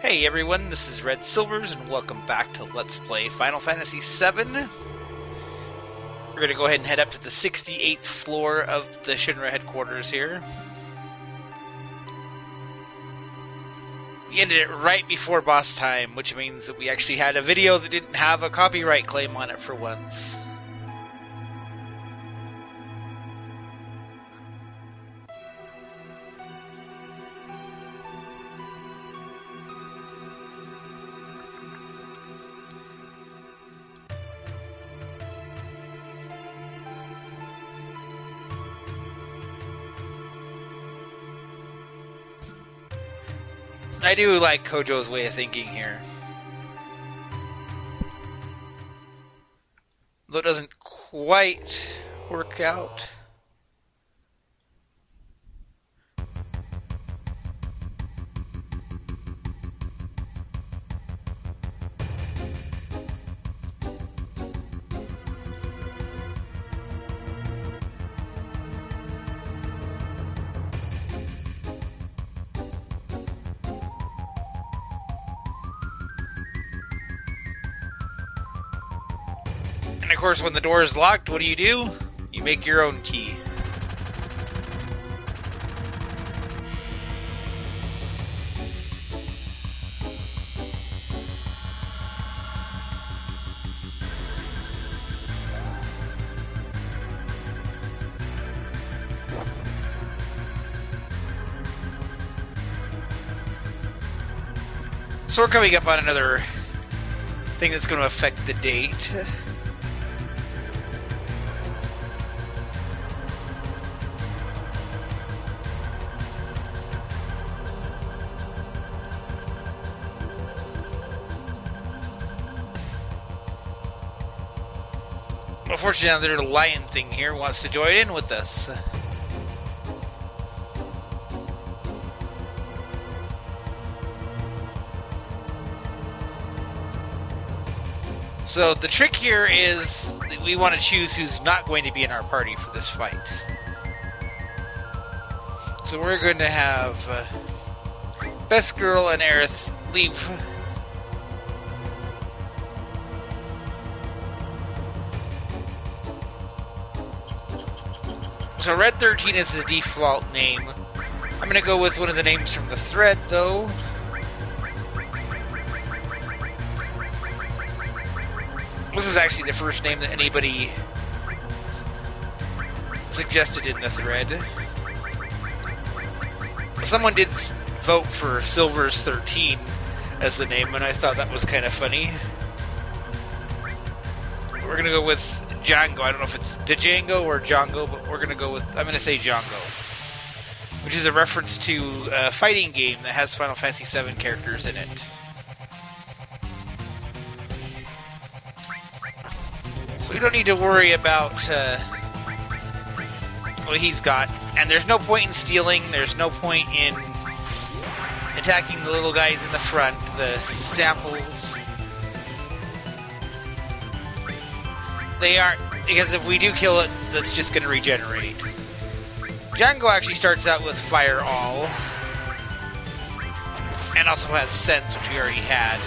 Hey everyone, this is Red Silvers, and welcome back to Let's Play Final Fantasy VII. We're going to go ahead and head up to the 68th floor of the Shinra headquarters here. We ended it right before boss time, which means that we actually had a video that didn't have a copyright claim on it for once. I do like Kojo's way of thinking here. Though it doesn't quite work out. And of course, when the door is locked, what do? You make your own key. So we're coming up on another thing that's going to affect the date. Unfortunately, there's a lion thing here who wants to join in with us. So the trick here is that we want to choose who's not going to be in our party for this fight. So we're going to have Best Girl and Aerith leave. So Red 13 is his default name. I'm going to go with one of the names from the thread, though. This is actually the first name that anybody suggested in the thread. Someone did vote for Silver's 13 as the name, and I thought that was kind of funny. We're going to go with Django. I don't know if it's Django or Django, but we're going to go with, I'm going to say Django, which is a reference to a fighting game that has Final Fantasy VII characters in it. So we don't need to worry about what he's got. And there's no point in stealing, there's no point in attacking the little guys in the front, the samples. They aren't, because if we do kill it, that's just going to regenerate. Django actually starts out with Fire All, and also has Sense, which we already had.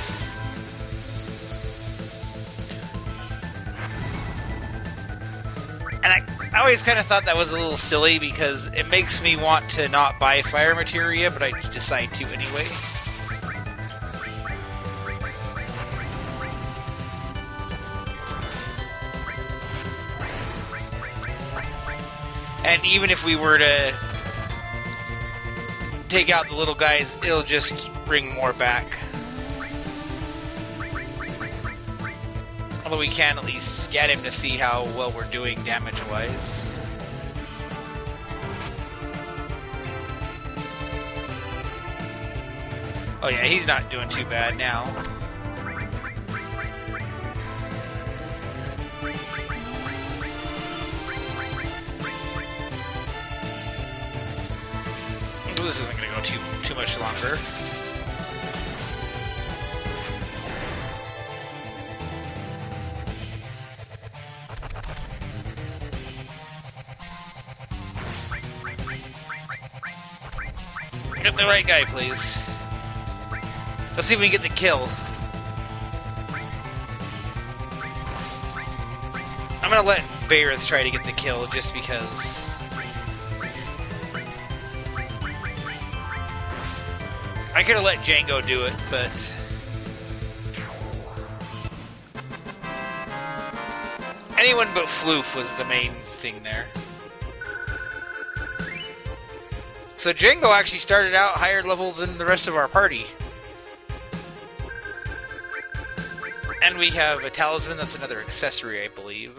And I always kind of thought that was a little silly, because it makes me want to not buy fire materia, but I decide to anyway. And even if we were to take out the little guys, it'll just bring more back. Although we can at least scan him to see how well we're doing damage-wise. Oh yeah, he's not doing too bad now. This isn't going to go too much longer. Get the right guy, please. Let's see if we can get the kill. I'm gonna let Barret try to get the kill just because. I could have let Django do it, but anyone but Floof was the main thing there. So Django actually started out higher level than the rest of our party. And we have a talisman, that's another accessory, I believe.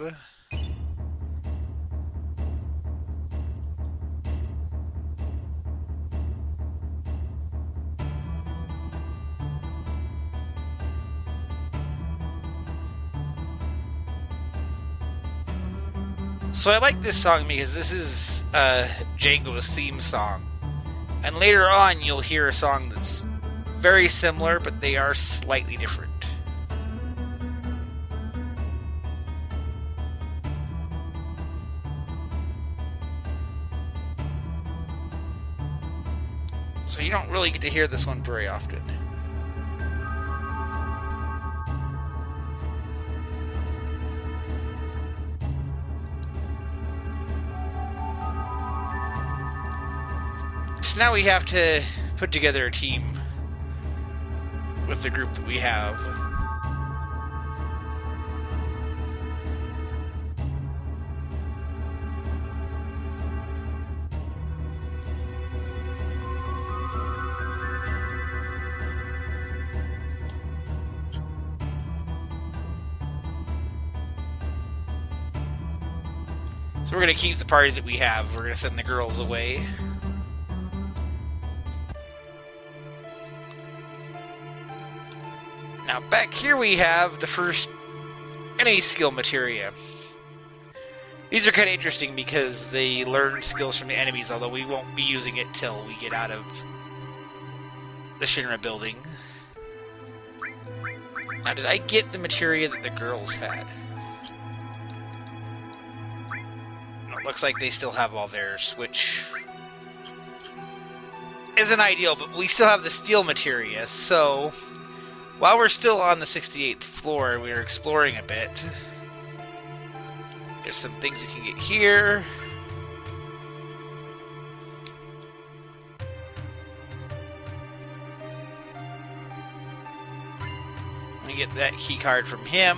So I like this song because this is Django's theme song. And later on you'll hear a song that's very similar, but they are slightly different. So you don't really get to hear this one very often. So now we have to put together a team with the group that we have. So we're going to keep the party that we have. We're going to send the girls away. Now back here we have the first enemy skill materia. These are kind of interesting because they learn skills from the enemies, although we won't be using it till we get out of the Shinra building. Now did I get the materia that the girls had? No, it looks like they still have all theirs, which isn't ideal, but we still have the steel materia, so while we're still on the 68th floor, we're exploring a bit. There's some things you can get here. Let me get that key card from him.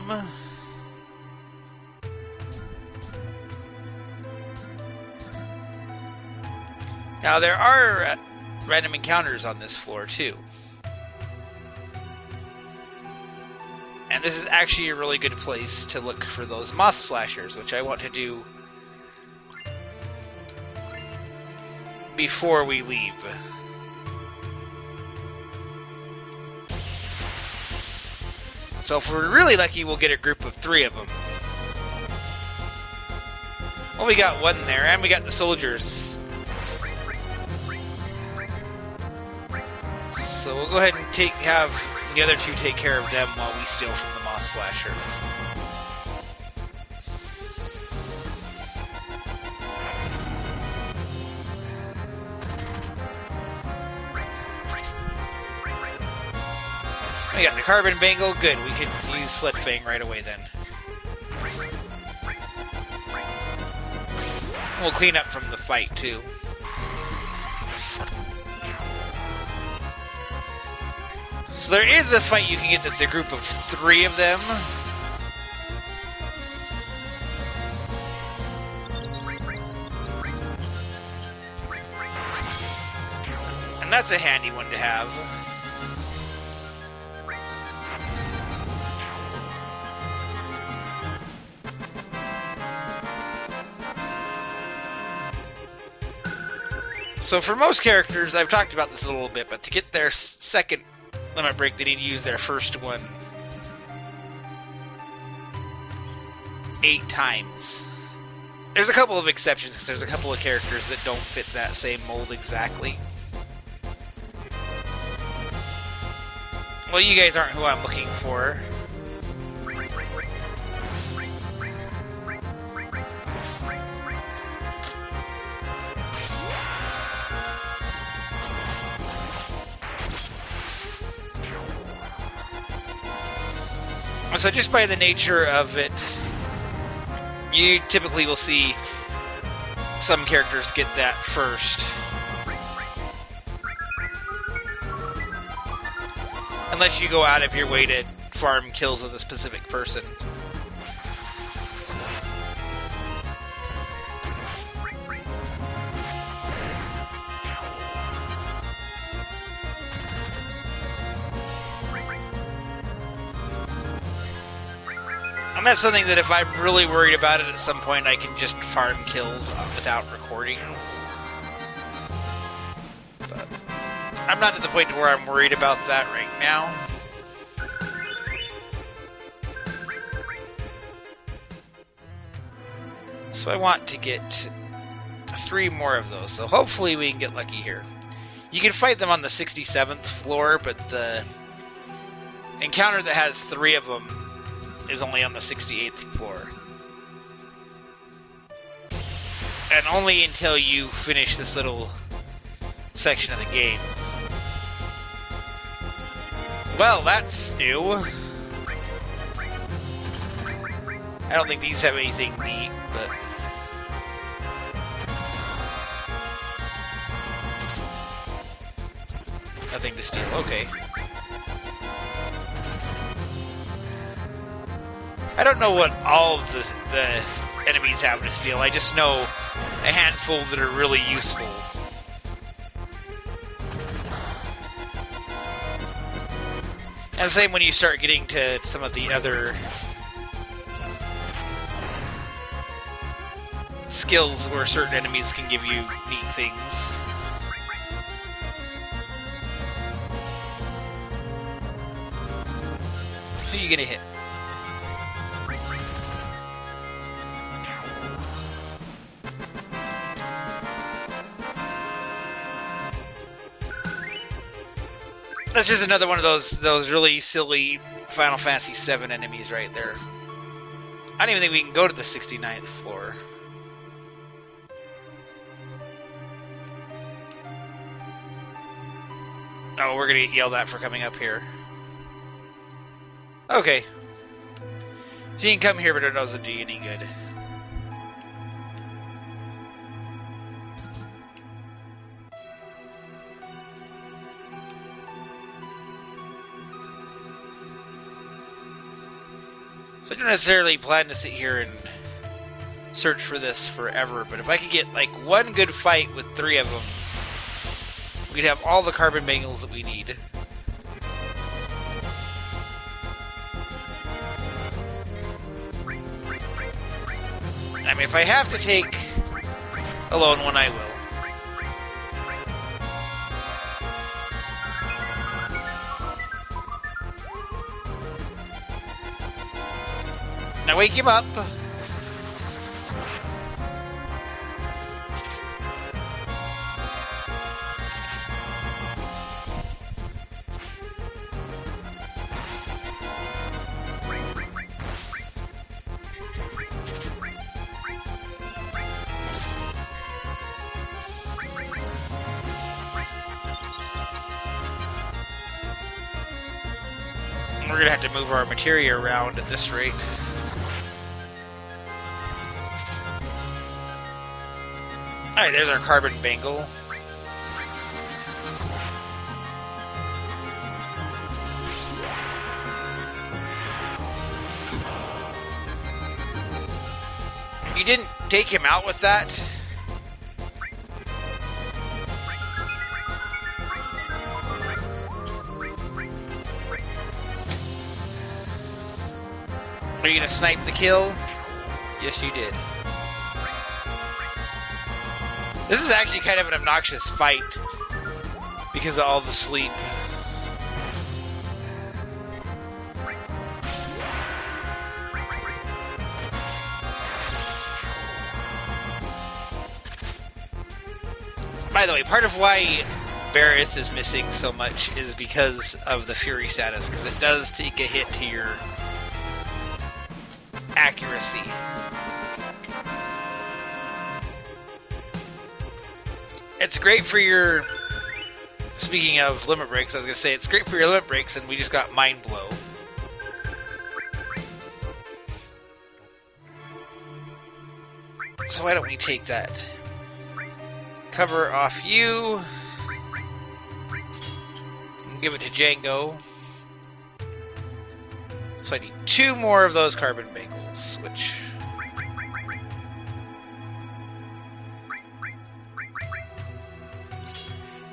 Now there are random encounters on this floor too. And this is actually a really good place to look for those moth slashers, which I want to do before we leave. So if we're really lucky, we'll get a group of 3 of them. Well, we got one there, and we got the soldiers. So we'll go ahead and have the other 2 take care of them while we steal from the moth slasher. We got the carbon bangle. Good, we can use Slit Fang right away then. We'll clean up from the fight too. So there is a fight you can get that's a group of 3 of them. And that's a handy one to have. So for most characters, I've talked about this a little bit, but to get their second limit break, they need to use their first one 8 times. There's a couple of exceptions, because there's a couple of characters that don't fit that same mold exactly. Well, you guys aren't who I'm looking for. So just by the nature of it, you typically will see some characters get that first. Unless you go out of your way to farm kills with a specific person. And that's something that if I'm really worried about it at some point, I can just farm kills without recording. But I'm not at the point where I'm worried about that right now. So I want to get 3 more of those, so hopefully we can get lucky here. You can fight them on the 67th floor, but the encounter that has 3 of them is only on the 68th floor. And only until you finish this little section of the game. Well, that's new. I don't think these have anything neat, but... nothing to steal, okay. I don't know what all of the enemies have to steal, I just know a handful that are really useful. And same when you start getting to some of the other skills where certain enemies can give you neat things. Who are you gonna hit? That's just another one of those really silly Final Fantasy VII enemies right there. I don't even think we can go to the 69th floor. Oh, we're gonna get yelled at for coming up here. Okay. So you can come here, but it doesn't do you any good. So I don't necessarily plan to sit here and search for this forever, but if I could get like one good fight with 3 of them, we'd have all the carbon bangles that we need. I mean, if I have to take a lone one, I will. Now wake him up. We're gonna have to move our materia around at this rate. Alright, there's our carbon bangle. You didn't take him out with that? Are you gonna snipe the kill? Yes, you did. This is actually kind of an obnoxious fight because of all the sleep. By the way, part of why Barret is missing so much is because of the Fury status, because it does take a hit to your accuracy. It's great for your... Speaking of limit breaks, I was going to say, it's great for your limit breaks, and we just got Mind Blow. So why don't we take that cover off you and give it to Django. So I need 2 more of those carbon bangles, which...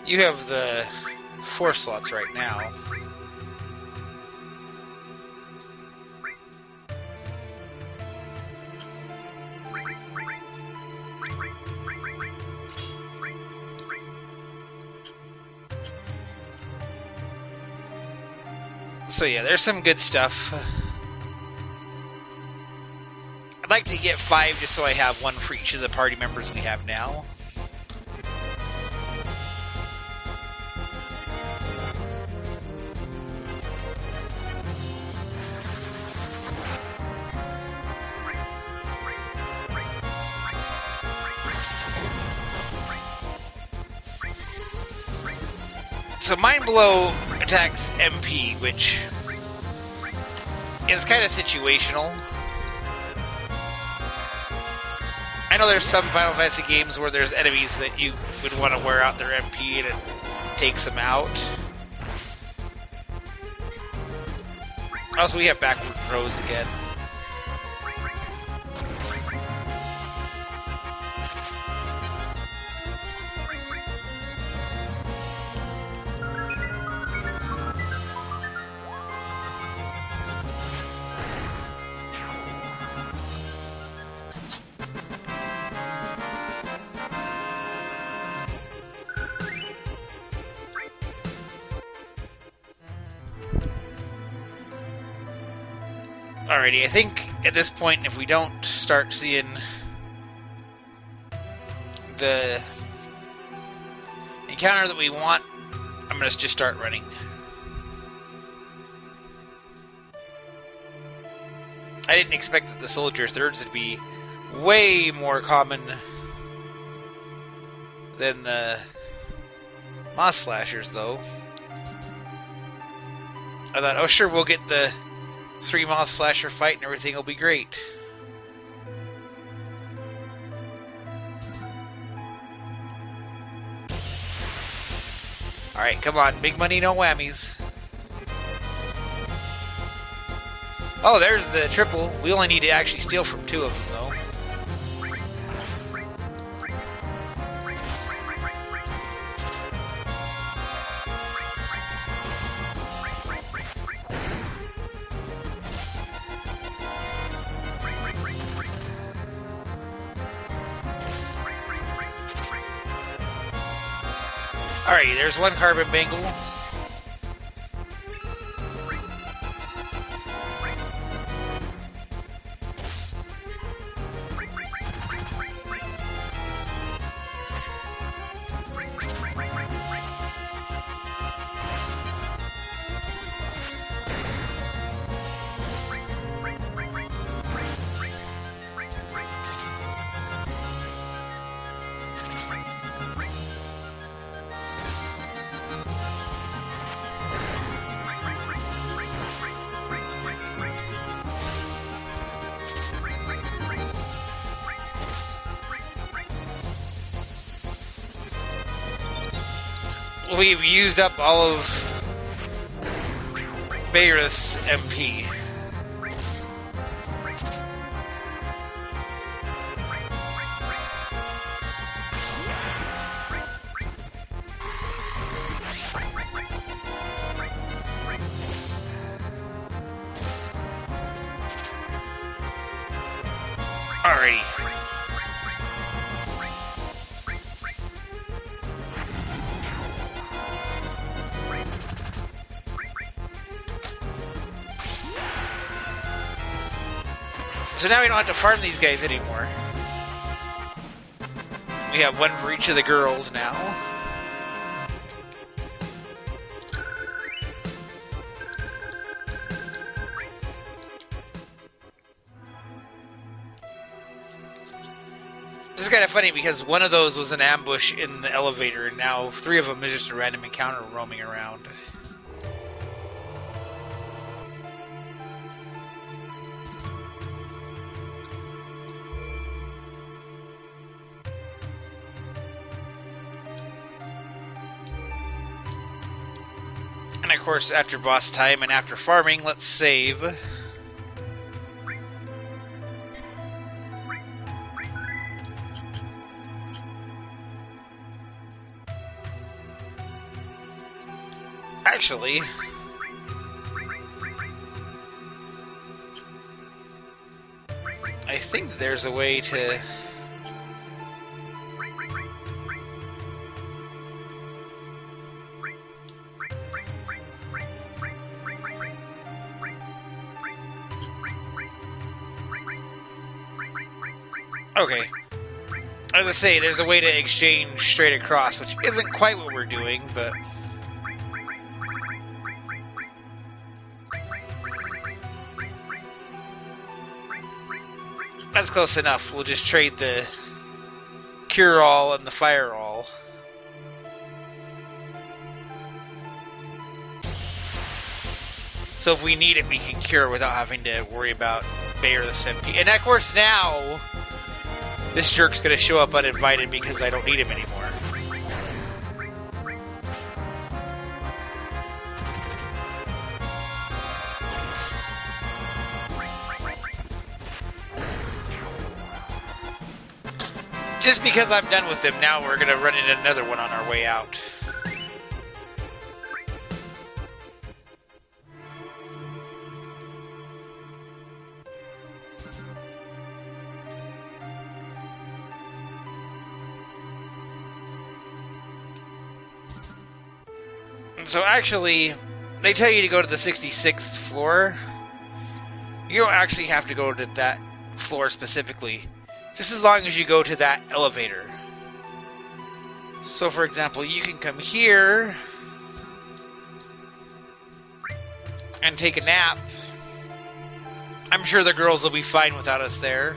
You have the 4 slots right now. So yeah, there's some good stuff. I'd like to get 5 just so I have 1 for each of the party members we have now. So Mind Blow attacks MP, which is kind of situational. I know there's some Final Fantasy games where there's enemies that you would want to wear out their MP and it takes them out. Also, we have backward throws again. Alrighty, I think at this point, if we don't start seeing the encounter that we want, I'm going to just start running. I didn't expect that the Soldier Thirds would be way more common than the Moss Slashers, though. I thought, oh sure, we'll get the 3 Moss Slasher fight and everything will be great. Alright, come on. Big money, no whammies. Oh, there's the triple. We only need to actually steal from 2 of them, though. Alrighty, there's 1 carbon bangle. We've used up all of Barret's MP. Alrighty. So now we don't have to farm these guys anymore. We have 1 for each of the girls now. This is kind of funny because 1 of those was an ambush in the elevator, and now 3 of them is just a random encounter roaming around. And of course, after boss time and after farming, let's save. Actually, I think there's a way to... Okay. As I say, there's a way to exchange straight across, which isn't quite what we're doing, but... that's close enough. We'll just trade the cure-all and the fire-all. So if we need it, we can cure without having to worry about Bayer the SMP. And of course now, this jerk's going to show up uninvited because I don't need him anymore. Just because I'm done with him, now we're going to run into another one on our way out. So actually, they tell you to go to the 66th floor. You don't actually have to go to that floor specifically, just as long as you go to that elevator. So for example, you can come here and take a nap. I'm sure the girls will be fine without us there.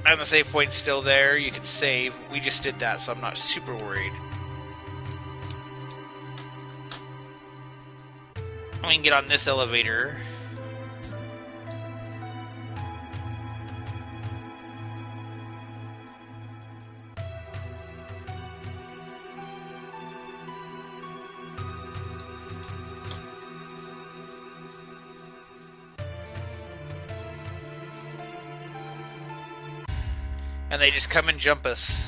And the save point's still there. You can save. We just did that, so I'm not super worried. We can get on this elevator. And they just come and jump us.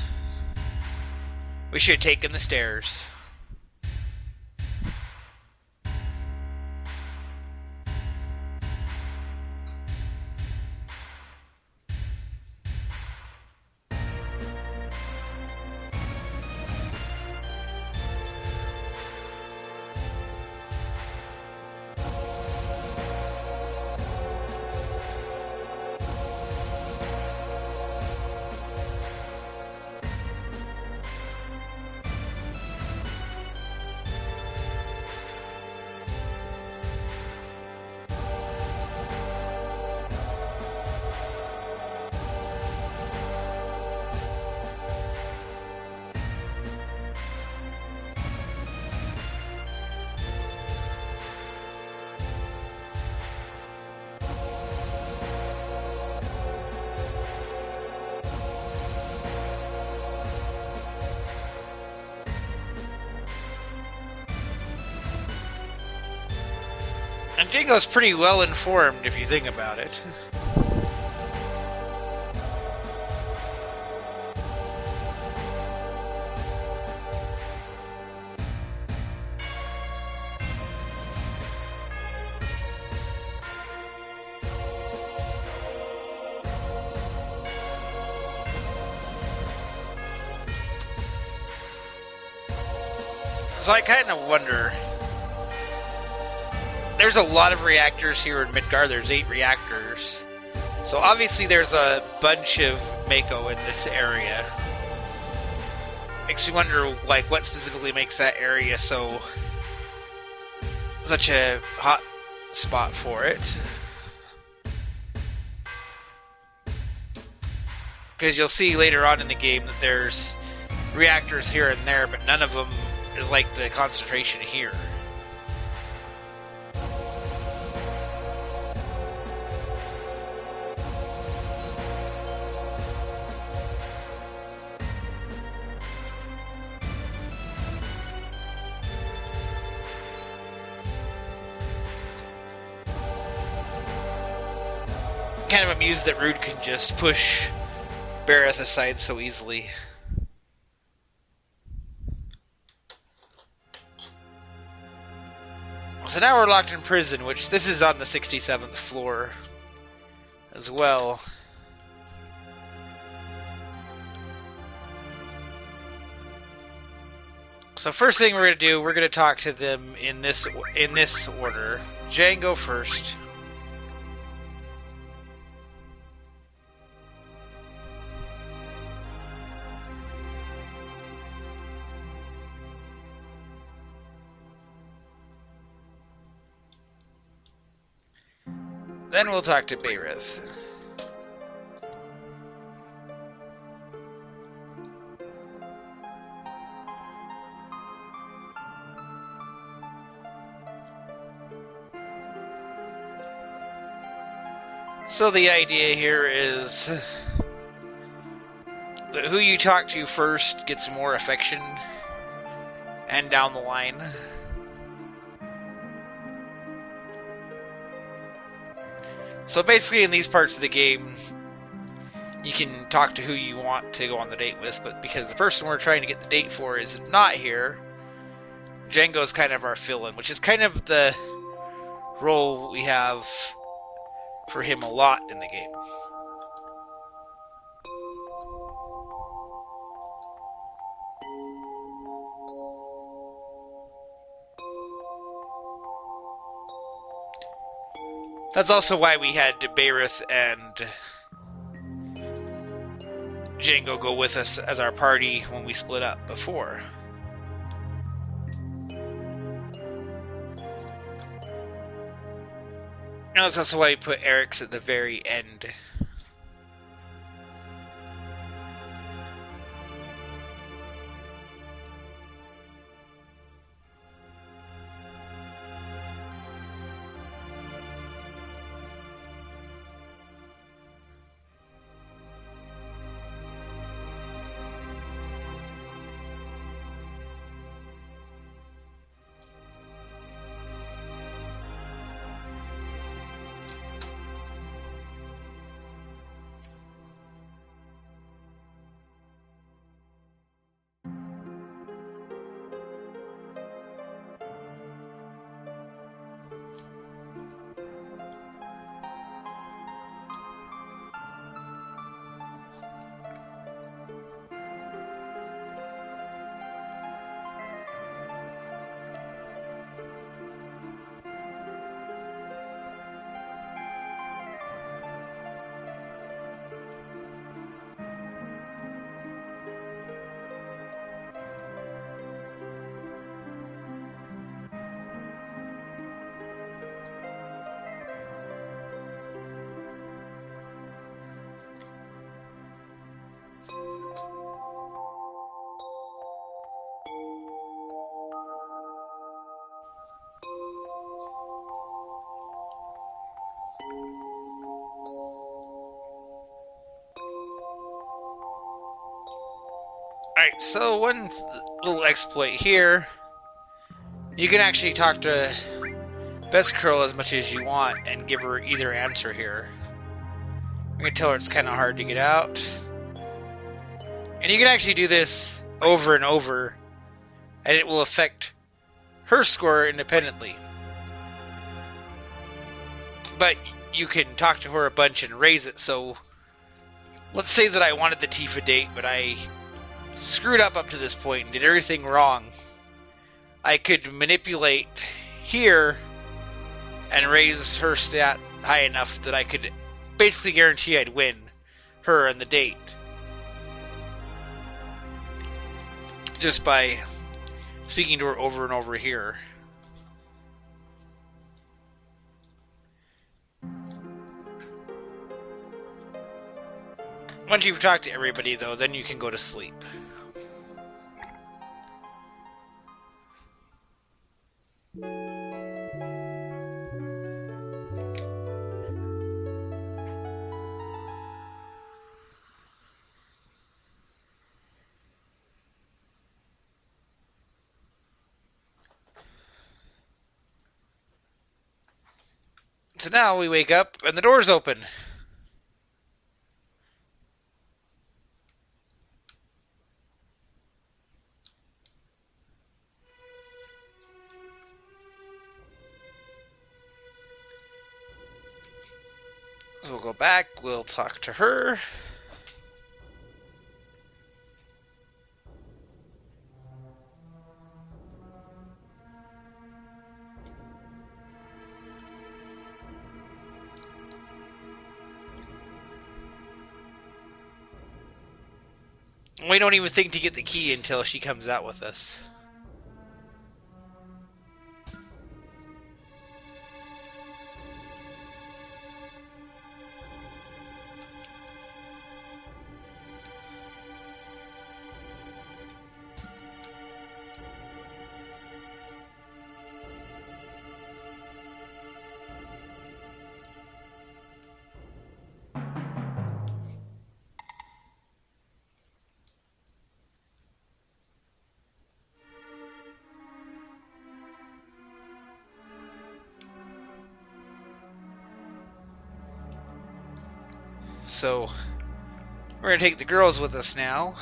We should have taken the stairs. And Jingo's pretty well informed if you think about it. So I kind of wonder... There's a lot of reactors here in Midgar. There's 8 reactors. So obviously there's a bunch of Mako in this area. Makes me wonder, like, what specifically makes that area so... such a hot spot for it. Because you'll see later on in the game that there's reactors here and there, but none of them is like the concentration here. kind of amused that Rude can just push Barret aside so easily. So now we're locked in prison, which this is on the 67th floor as well. So first thing we're going to do, we're going to talk to them in this order. Django first. Then we'll talk to Barret. So the idea here is that who you talk to first gets more affection, and down the line. So basically in these parts of the game, you can talk to who you want to go on the date with, but because the person we're trying to get the date for is not here, Django's kind of our fill-in, which is kind of the role we have for him a lot in the game. That's also why we had Barret and Django go with us as our party when we split up before. And that's also why we put Eric's at the very end. Alright, so one little exploit here. You can actually talk to Best Curl as much as you want and give her either answer here. I'm going to tell her it's kind of hard to get out. And you can actually do this over and over, and it will affect her score independently. But you can talk to her a bunch and raise it, so let's say that I wanted the Tifa date, but I screwed up to this point and did everything wrong. I could manipulate here and raise her stat high enough that I could basically guarantee I'd win her and the date. Just by speaking to her over and over here. Once you've talked to everybody, though, then you can go to sleep. So now we wake up and the door's open. we'll go back, we'll talk to her. We don't even think to get the key until she comes out with us. So, we're going to take the girls with us now.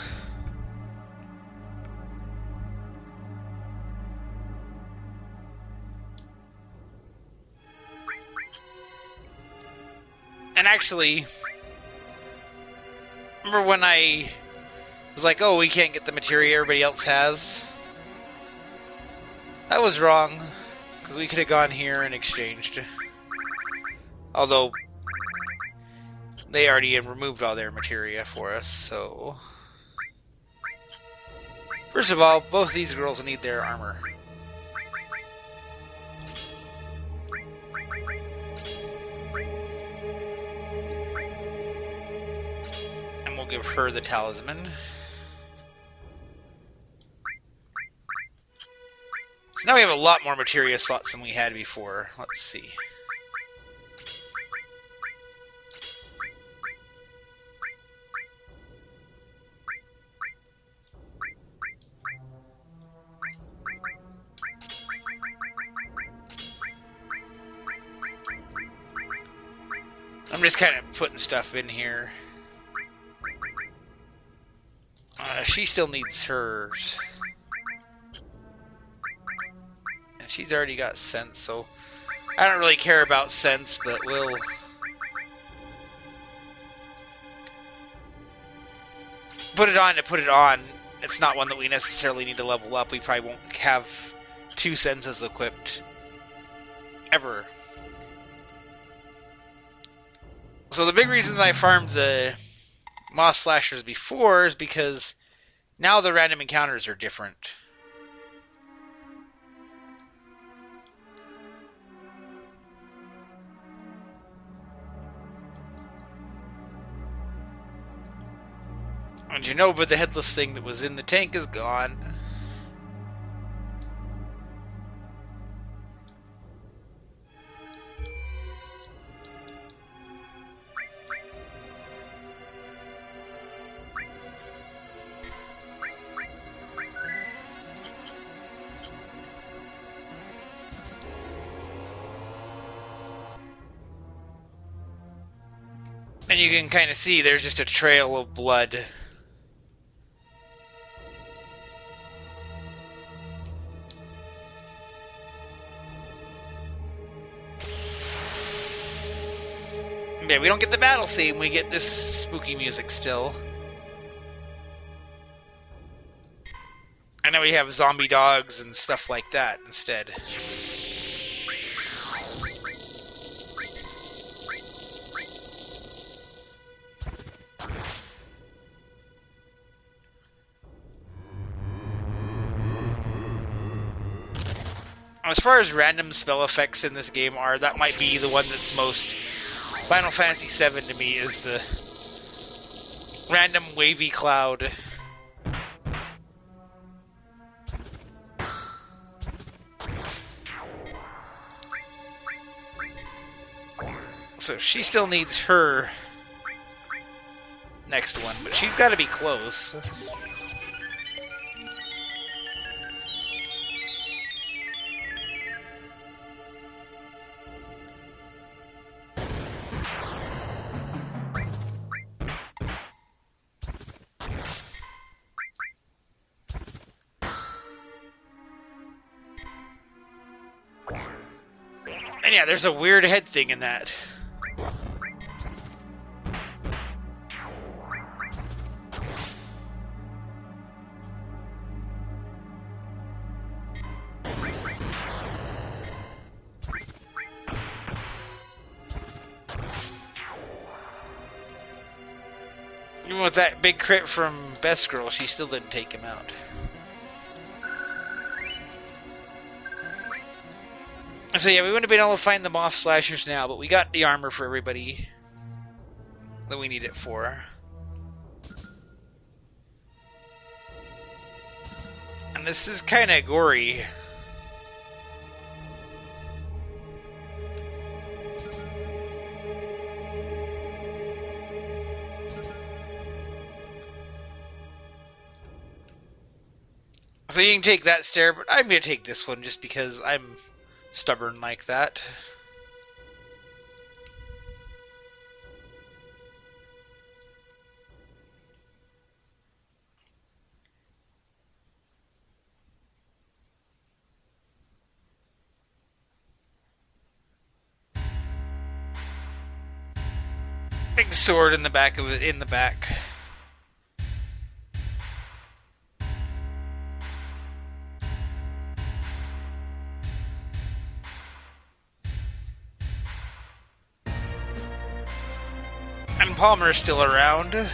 And actually, remember when I was like, oh, we can't get the materia everybody else has? That was wrong, because we could have gone here and exchanged. Although, they already removed all their materia for us, so... First of all, both these girls need their armor. And we'll give her the talisman. So now we have a lot more materia slots than we had before. Let's see. I'm just kind of putting stuff in here. She still needs hers. And she's already got sense, so I don't really care about sense, but we'll... put it on to put it on. It's not one that we necessarily need to level up. We probably won't have 2 senses equipped. Ever. So the big reason that I farmed the Moss Slashers before is because now the random encounters are different. And you know, but the headless thing that was in the tank is gone. And you can kind of see there's just a trail of blood. Yeah, we don't get the battle theme, we get this spooky music still. I know we have zombie dogs and stuff like that instead. As far as random spell effects in this game are, that might be the one that's most Final Fantasy VII to me, is the random wavy cloud. So she still needs her next one, but she's got to be close. And yeah, there's a weird head thing in that. Even with that big crit from Best Girl, she still didn't take him out. So yeah, we wouldn't have been able to find the Moth Slashers now, but we got the armor for everybody that we need it for. And this is kind of gory. So you can take that stair, but I'm going to take this one just because I'm stubborn like that. Big sword in the back of it, in the back. And Palmer's still around.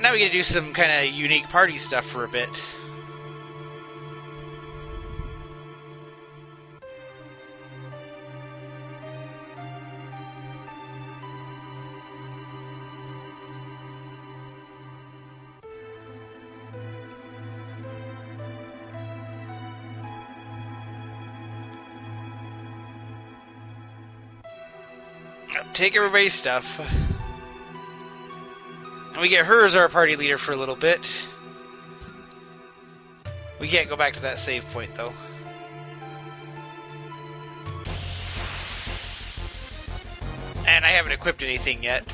Now we get to do some kind of unique party stuff for a bit. Take everybody's stuff. And we get her as our party leader for a little bit. We can't go back to that save point, though. And I haven't equipped anything yet,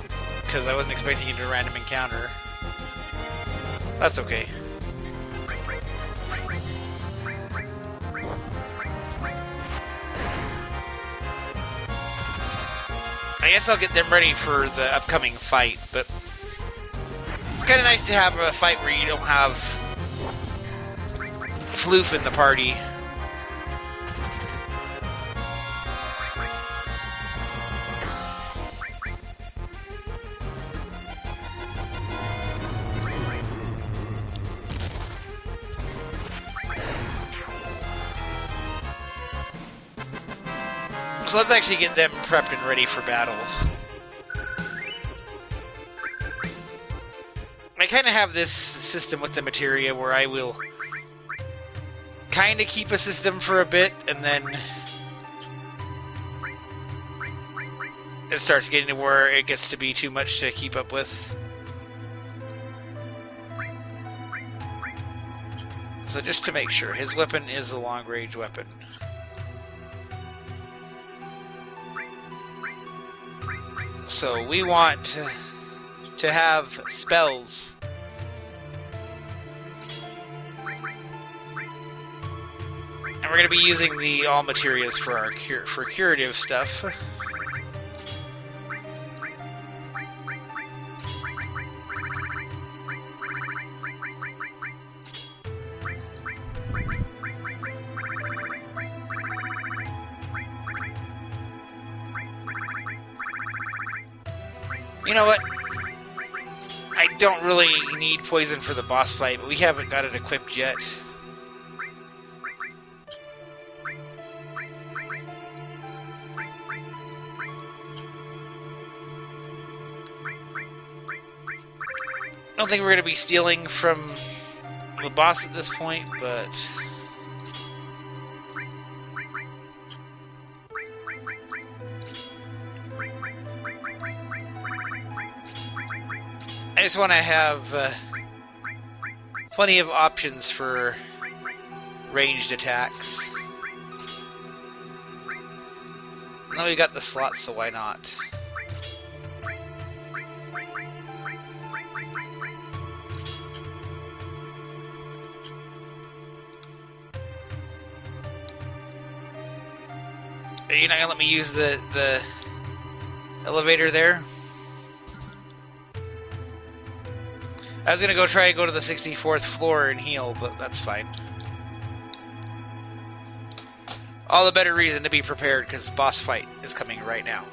because I wasn't expecting it to random encounter. That's okay. I guess I'll get them ready for the upcoming fight, but it's kind of nice to have a fight where you don't have Floof in the party. So let's actually get them prepped and ready for battle. I kind of have this system with the materia where I will kind of keep a system for a bit, and then it starts getting to where it gets to be too much to keep up with. So just to make sure, his weapon is a long-range weapon. So we want to have spells. And we're going to be using the all materials for our curative stuff. You know what? I don't really need poison for the boss fight, but we haven't got it equipped yet. I don't think we're going to be stealing from the boss at this point, but I just want to have plenty of options for ranged attacks. Now we got the slots, so why not? Are you not gonna let me use the elevator there? I was gonna try and go to the 64th floor and heal, but that's fine. All the better reason to be prepared, because boss fight is coming right now.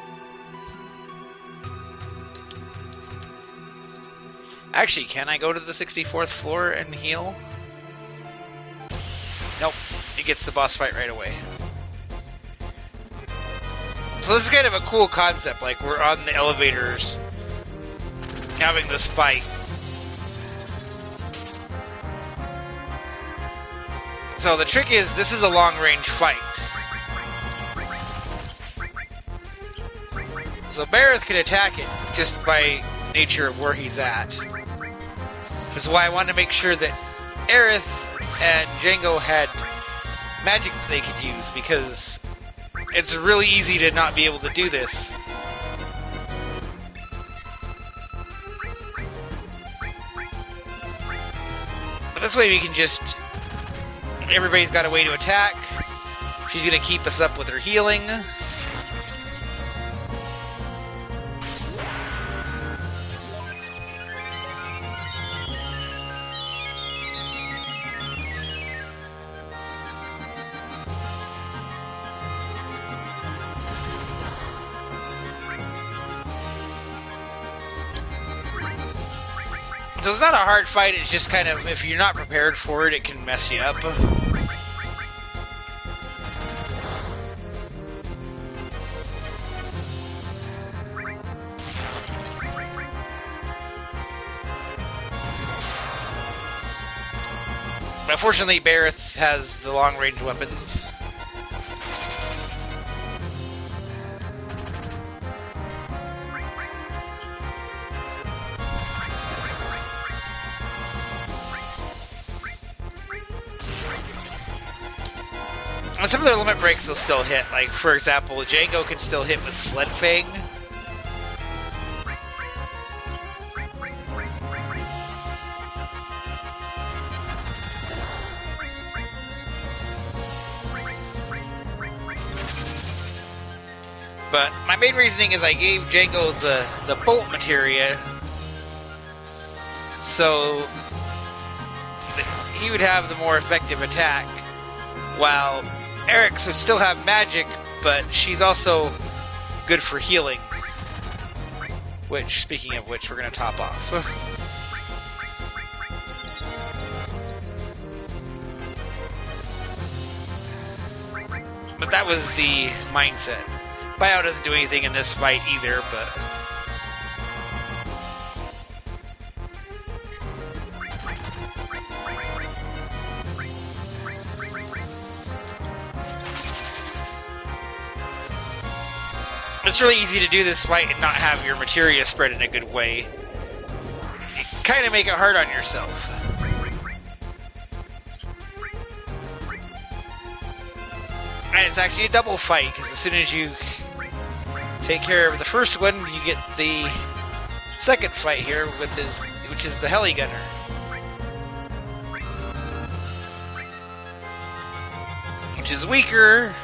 Actually, can I go to the 64th floor and heal? Nope, it gets the boss fight right away. So this is kind of a cool concept, like we're on the elevators having this fight. So the trick is, this is a long-range fight. So Barret can attack it just by nature of where he's at. This is why I wanted to make sure that Aerith and Django had magic that they could use, because it's really easy to not be able to do this. But this way we can just... Everybody's got a way to attack. She's going to keep us up with her healing. So it's not a hard fight, it's just kind of, if you're not prepared for it, it can mess you up. Unfortunately, Barret has the long-range weapons. And some of their limit breaks will still hit. Like, for example, Django can still hit with Sled Fang. But my main reasoning is I gave Django the bolt materia, so he would have the more effective attack, while Eric's would still have magic, but she's also good for healing. Which, speaking of which, we're going to top off. But that was the mindset. Bio doesn't do anything in this fight either, but... It's really easy to do this fight and not have your materia spread in a good way. You kind of make it hard on yourself. And it's actually a double fight, because as soon as you take care of the first one, you get the second fight here, with this, which is the Heli Gunner. Which is weaker.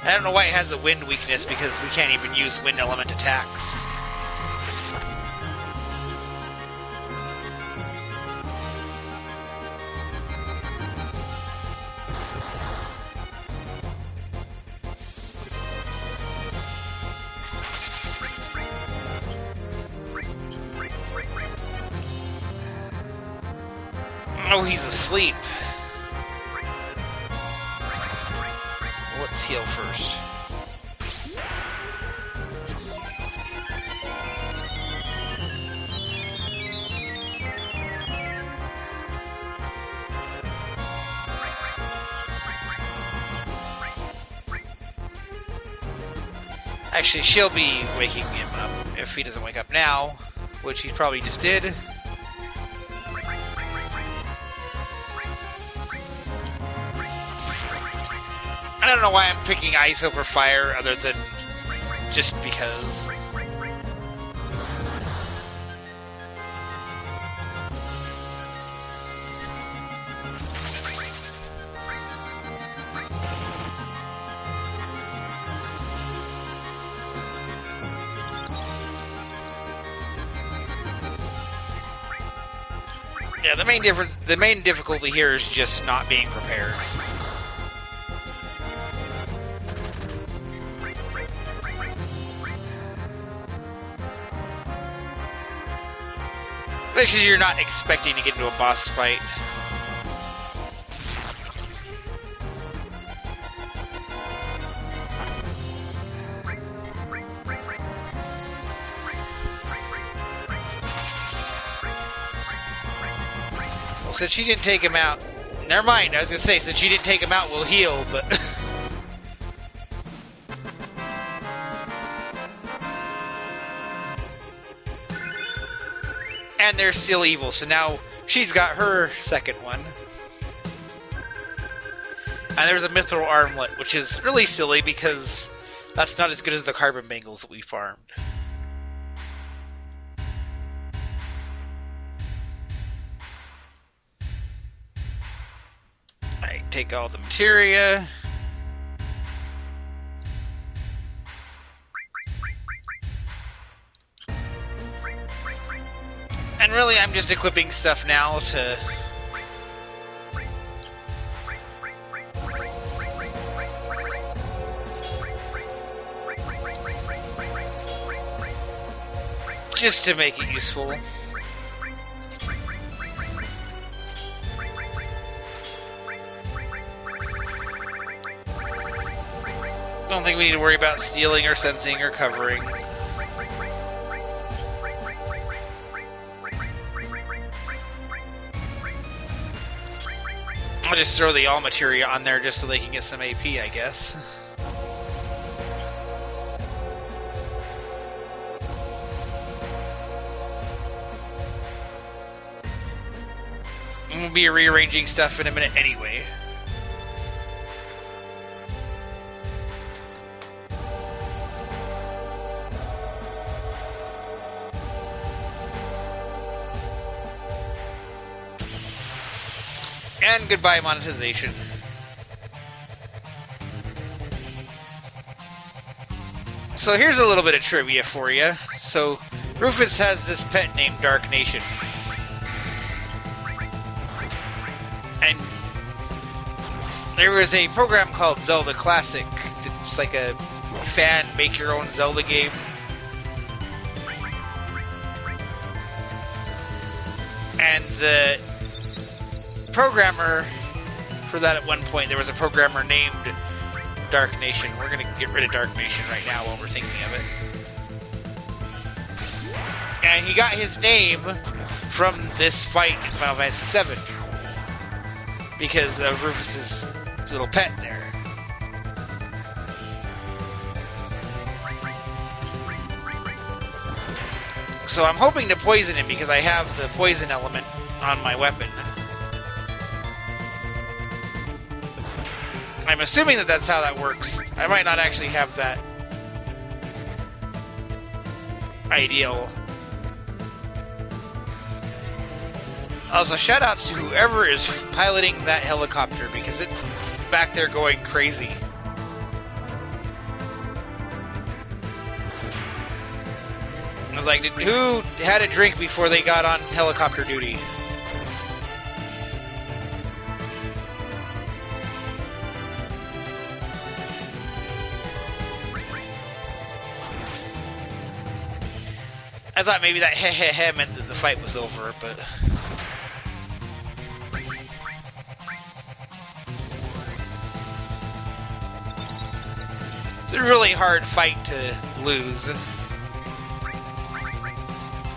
I don't know why it has a wind weakness, because we can't even use wind element attacks. Oh, he's asleep. Let's heal first. Actually, she'll be waking him up if he doesn't wake up now, which he probably just did. I don't know why I'm picking ice over fire, other than just because. Yeah, the main difficulty here is just not being prepared. Because you're not expecting to get into a boss fight. Well, since she didn't take him out... Never mind, I was going to say, since she didn't take him out, we'll heal, but... And they're still evil, so now she's got her second one. And there's a mithril armlet, which is really silly because that's not as good as the carbon bangles that we farmed. Alright, take all the materia. And really, I'm just equipping stuff now to... just to make it useful. Don't think we need to worry about stealing or sensing or covering. I'll just throw the all materia on there just so they can get some AP, I guess. We'll be rearranging stuff in a minute anyway. And goodbye monetization. So here's a little bit of trivia for you. So Rufus has this pet named Dark Nation. And there was a program called Zelda Classic. It's like a fan make-your-own Zelda game. And the programmer for that at one point, there was a programmer named Dark Nation. We're going to get rid of Dark Nation right now while we're thinking of it. And he got his name from this fight in Final Fantasy VII. Because of Rufus's little pet there. So I'm hoping to poison him because I have the poison element on my weapon. I'm assuming that that's how that works. I might not actually have that ideal. Also, shoutouts to whoever is piloting that helicopter because it's back there going crazy. I was like, who had a drink before they got on helicopter duty? I thought maybe that heh meant that the fight was over, but... It's a really hard fight to lose.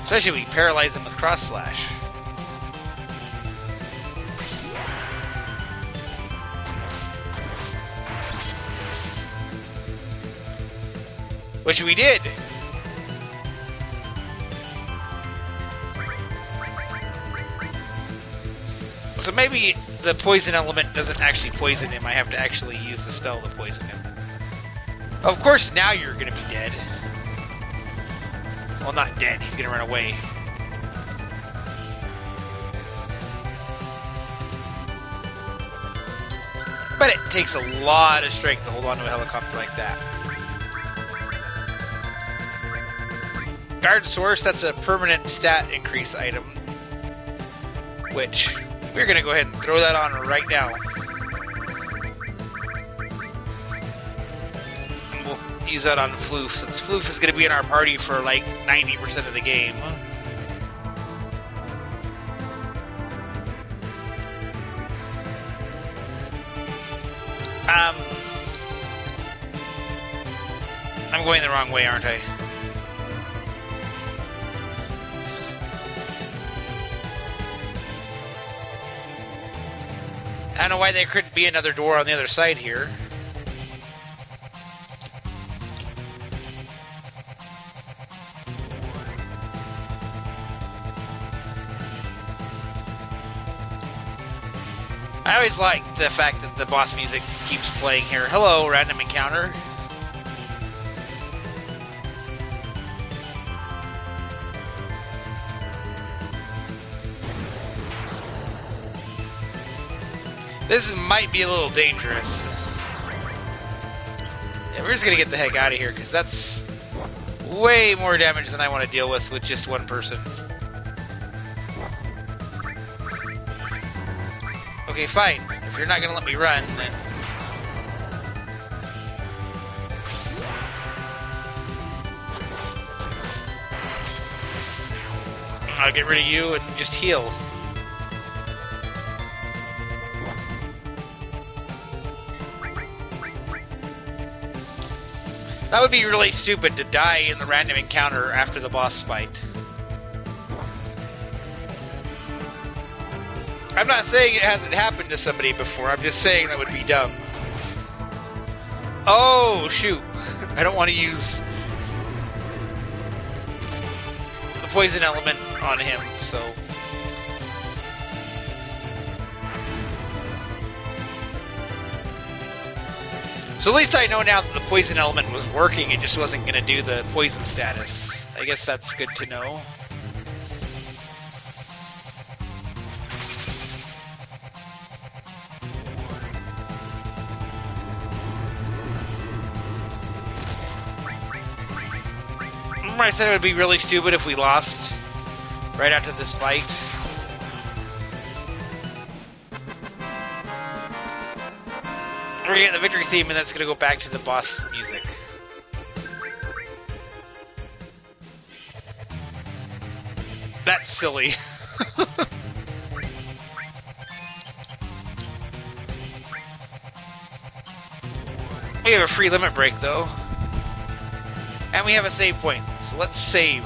Especially when you paralyze him with cross slash. Which we did. So maybe the poison element doesn't actually poison him. I have to actually use the spell to poison him. Of course, now you're going to be dead. Well, not dead. He's going to run away. But it takes a lot of strength to hold onto a helicopter like that. Guard Source, that's a permanent stat increase item. Which, we're going to go ahead and throw that on right now. And we'll use that on Floof, since Floof is going to be in our party for like 90% of the game. I'm going the wrong way, aren't I? I don't know why there couldn't be another door on the other side here. I always like the fact that the boss music keeps playing here. Hello, random encounter. This might be a little dangerous. Yeah, we're just gonna get the heck out of here, because that's way more damage than I want to deal with just one person. Okay, fine. If you're not gonna let me run, then... I'll get rid of you and just heal. That would be really stupid to die in the random encounter after the boss fight. I'm not saying it hasn't happened to somebody before, I'm just saying that would be dumb. Oh, shoot. I don't want to use the poison element on him, so... So at least I know now that the poison element was working, it just wasn't going to do the poison status. I guess that's good to know. Remember I said it would be really stupid if we lost right after this fight? We're gonna get the victory theme, and that's gonna go back to the boss music. That's silly. We have a free limit break, though. And we have a save point, so let's save.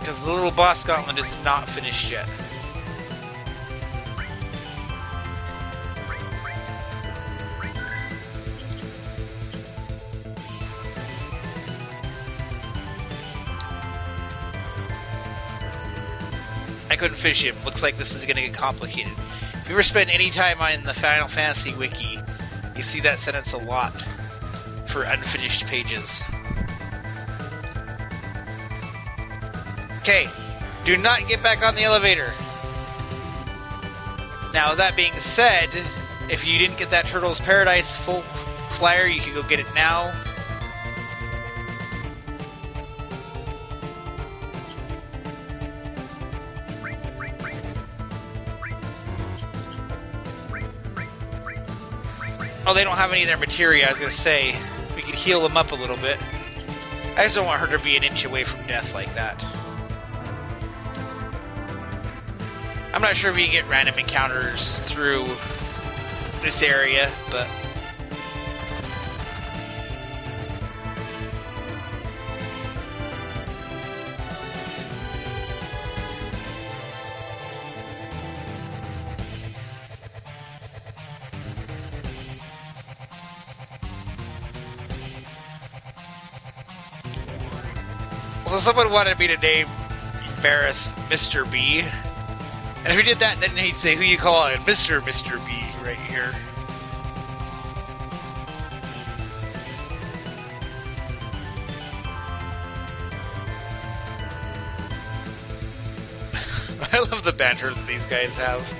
Because the little boss gauntlet is not finished yet. I couldn't finish him. Looks like this is going to get complicated. If you ever spend any time on the Final Fantasy wiki, you see that sentence a lot for unfinished pages. Okay, do not get back on the elevator. Now, that being said, if you didn't get that Turtles Paradise full flyer, you can go get it now. Oh, they don't have any of their materia, I was gonna say. We could heal them up a little bit. I just don't want her to be an inch away from death like that. I'm not sure if you can get random encounters through this area, but... So someone wanted me to name Barret Mr. B. And if he did that, then he'd say, who you calling? Mr. B, right here. I love the banter that these guys have.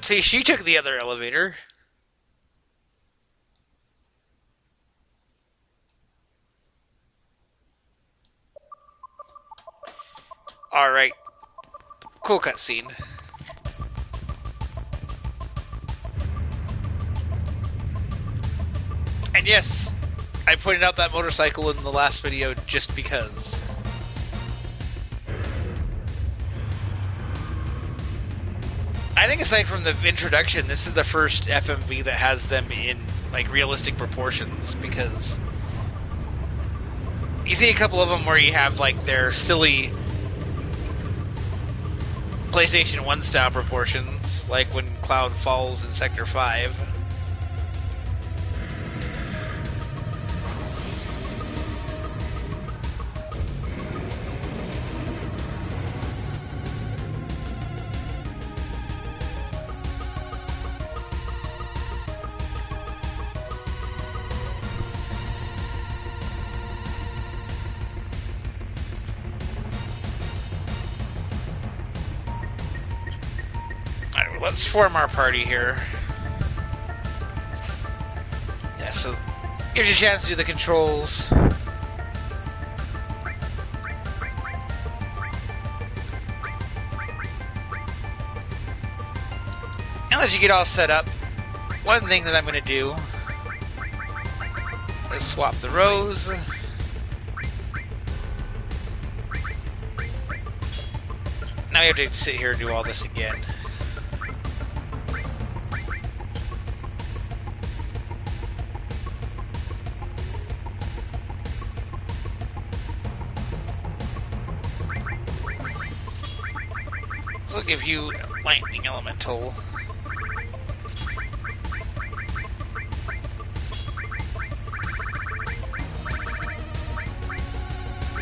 See, she took the other elevator. Alright. Cool cutscene. And yes, I pointed out that motorcycle in the last video just because. I think aside from the introduction, this is the first FMV that has them in, like, realistic proportions, because you see a couple of them where you have, like, their silly PlayStation 1 style proportions, like when Cloud falls in Sector 5. Let's form our party here. Yeah, so gives you a chance to do the controls. And as you get all set up, one thing that I'm going to do is swap the rows. Now we have to sit here and do all this again. This will give you lightning elemental.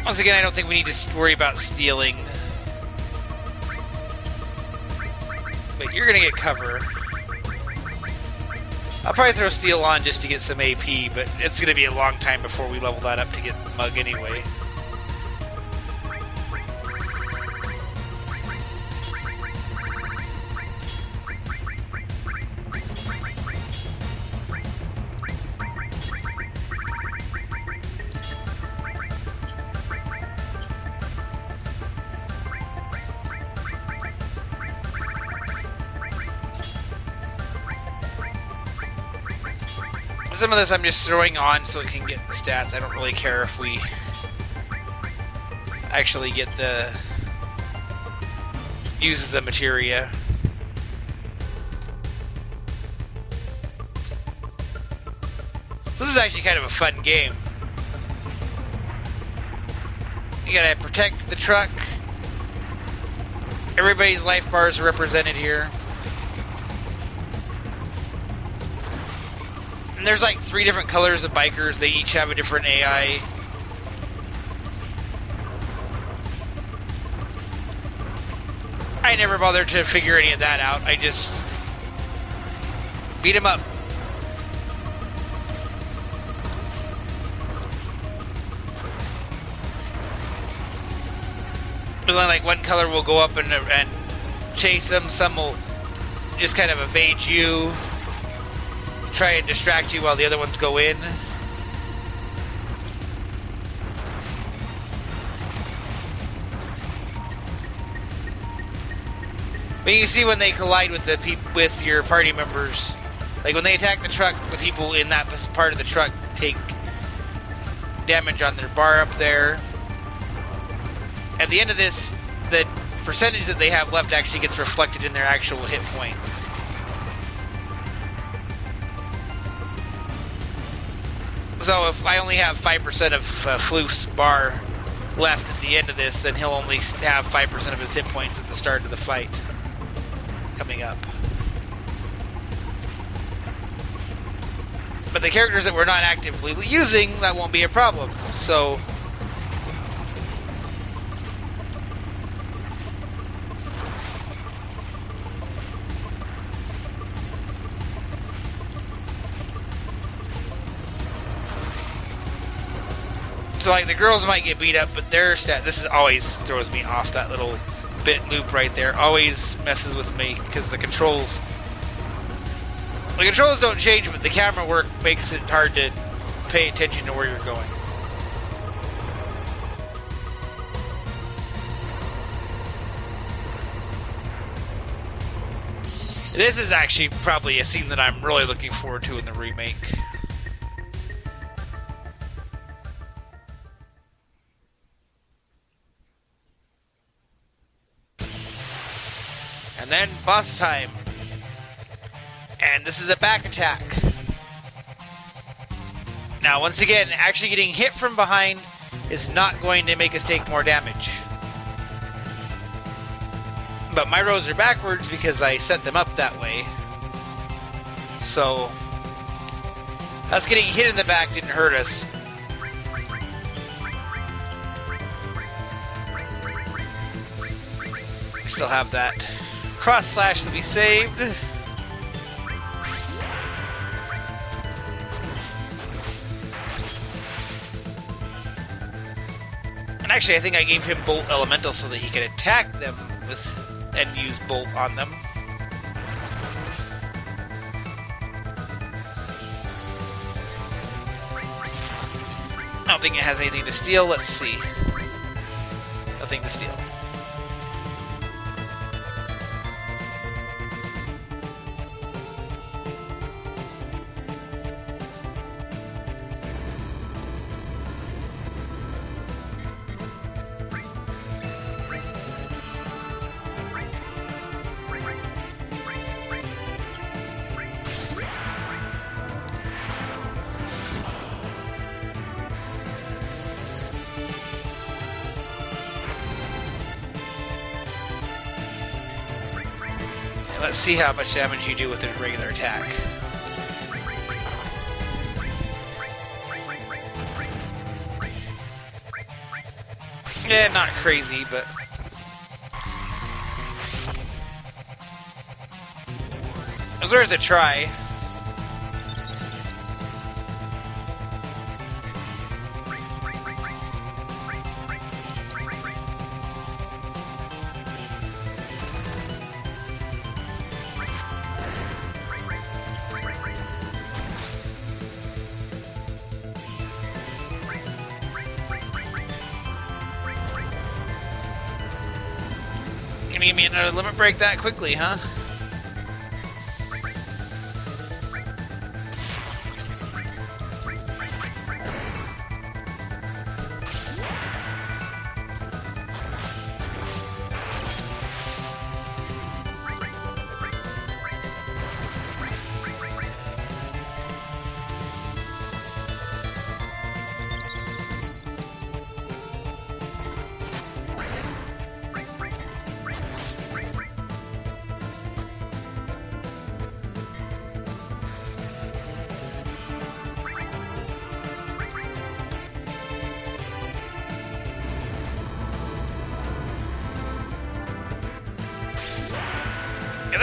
Once again, I don't think we need to worry about stealing. But you're gonna get cover. I'll probably throw steel on just to get some AP, but it's gonna be a long time before we level that up to get the mug anyway. Some of this I'm just throwing on so it can get the stats. I don't really care if we actually get the uses the materia. This is actually kind of a fun game. You gotta protect the truck. Everybody's life bars are represented here. And there's like 3 different colors of bikers. They each have a different AI. I never bothered to figure any of that out. I just beat him up. There's only like one color will go up and chase them. Some will just kind of evade you, try and distract you while the other ones go in. But you can see when they collide with the with your party members, like when they attack the truck, the people in that part of the truck take damage on their bar up there. At the end of this, the percentage that they have left actually gets reflected in their actual hit points. So if I only have 5% of Floof's bar left at the end of this, then he'll only have 5% of his hit points at the start of the fight coming up. But the characters that we're not actively using, that won't be a problem. So like the girls might get beat up, but their stat, this is always throws me off. That little bit loop right there always messes with me because the controls don't change, but the camera work makes it hard to pay attention to where you're going. This is actually probably a scene that I'm really looking forward to in the remake. And then boss time. And this is a back attack. Now, once again, actually getting hit from behind is not going to make us take more damage. But my rows are backwards because I set them up that way. So us getting hit in the back didn't hurt us. We still have that cross slash that we saved. And actually I think I gave him Bolt Elemental so that he could attack them with and use Bolt on them. I don't think it has anything to steal. Let's see. Nothing to steal. Let's see how much damage you do with a regular attack. Yeah, not crazy, but it was worth a try. Give me another limit break that quickly, huh?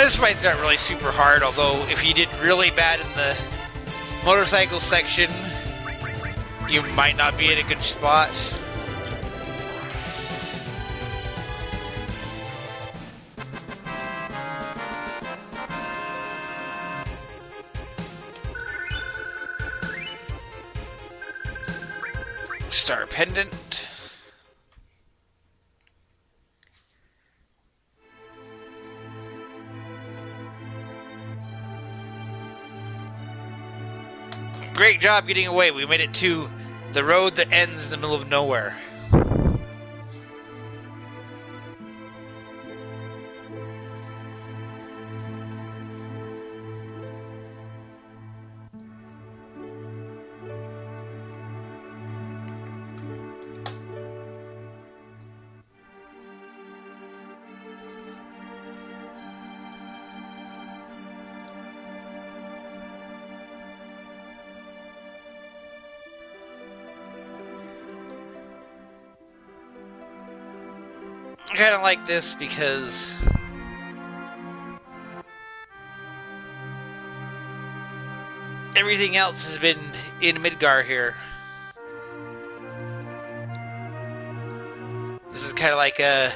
This fight's not really super hard, although if you did really bad in the motorcycle section, you might not be in a good spot. Star Pendant. Great job getting away. We made it to the road that ends in the middle of nowhere. I kind of like this because everything else has been in Midgar here. This is kind of like a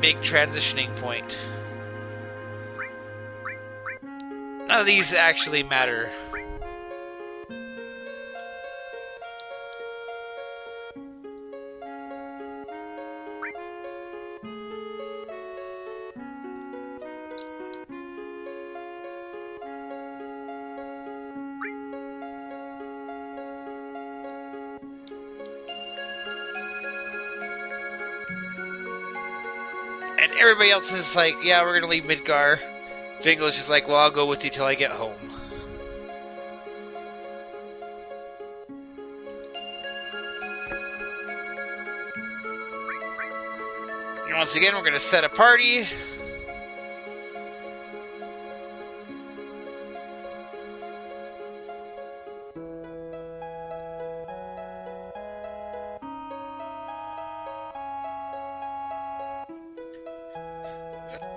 big transitioning point. None of these actually matter. And everybody else is like, yeah, we're gonna leave Midgar. Jingle's just like, well, I'll go with you till I get home. And once again, we're gonna set a party.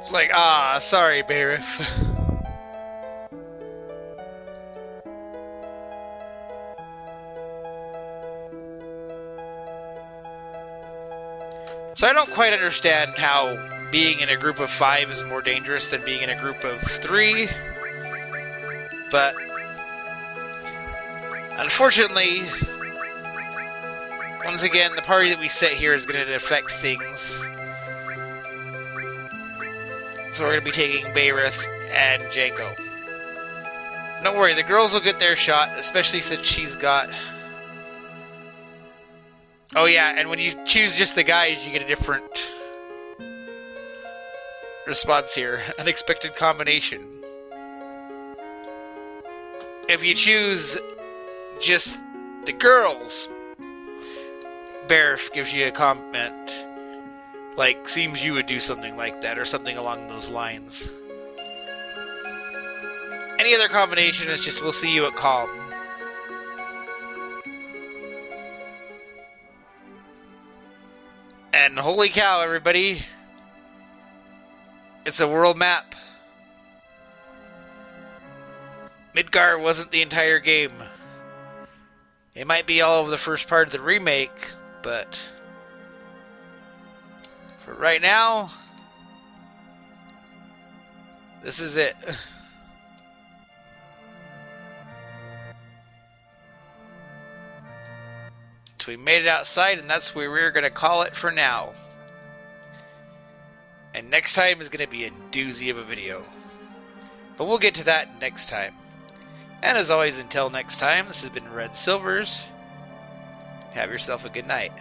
It's like, sorry, Barret. So I don't quite understand how being in a group of 5 is more dangerous than being in a group of 3. But unfortunately, once again, the party that we set here is going to affect things. So we're going to be taking Barret and Django. Don't worry, the girls will get their shot, especially since she's got... Oh yeah, and when you choose just the guys, you get a different response here. Unexpected combination. If you choose just the girls, Barret gives you a comment. Like, seems you would do something like that, or something along those lines. Any other combination is just, we'll see you at callin. And holy cow, everybody. It's a world map. Midgar wasn't the entire game. It might be all of the first part of the remake, but... for right now, this is it. So we made it outside, and that's where we're going to call it for now. And next time is going to be a doozy of a video. But we'll get to that next time. And as always, until next time, this has been Red Silvers. Have yourself a good night.